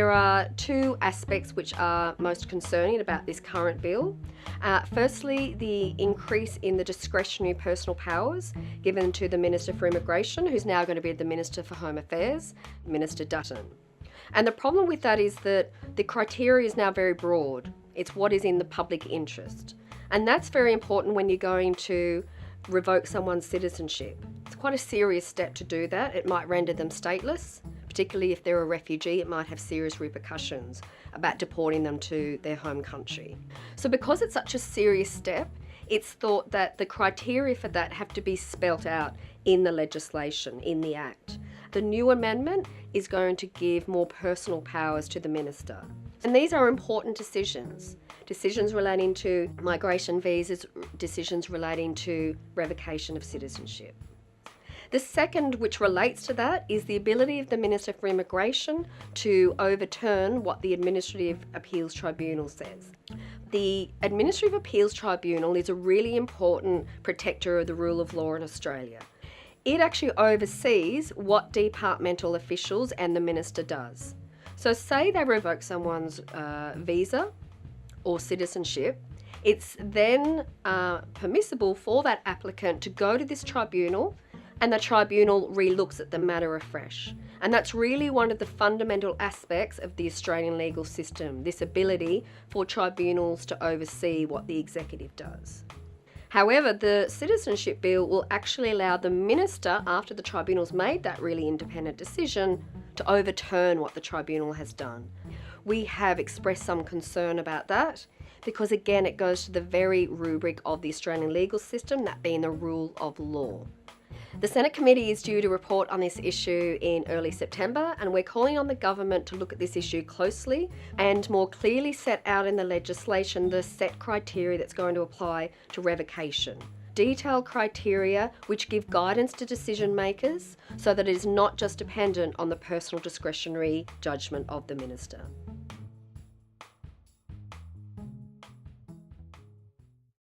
there are two aspects which are most concerning about this current bill. Firstly, the increase in the discretionary personal powers given to the Minister for Immigration, who's now going to be the Minister for Home Affairs, Minister Dutton. And the problem with that is that the criteria is now very broad. It's what is in the public interest. And that's very important when you're going to revoke someone's citizenship. It's quite a serious step to do that. It might render them stateless, particularly if they're a refugee. It might have serious repercussions about deporting them to their home country. So because it's such a serious step, it's thought that the criteria for that have to be spelt out in the legislation, in the Act. The new amendment is going to give more personal powers to the minister. And these are important decisions. Decisions relating to migration visas, decisions relating to revocation of citizenship. The second, which relates to that, is the ability of the Minister for Immigration to overturn what the Administrative Appeals Tribunal says. The Administrative Appeals Tribunal is a really important protector of the rule of law in Australia. It actually oversees what departmental officials and the minister does. So say they revoke someone's visa or citizenship, it's then permissible for that applicant to go to this tribunal, and the tribunal re-looks at the matter afresh. And that's really one of the fundamental aspects of the Australian legal system, this ability for tribunals to oversee what the executive does. However, the citizenship bill will actually allow the minister, after the tribunal's made that really independent decision, to overturn what the tribunal has done. We have expressed some concern about that because, again, it goes to the very rubric of the Australian legal system, that being the rule of law. The Senate committee is due to report on this issue in early September, and we're calling on the government to look at this issue closely and more clearly set out in the legislation the set criteria that's going to apply to revocation. Detailed criteria which give guidance to decision makers so that it is not just dependent on the personal discretionary judgment of the minister.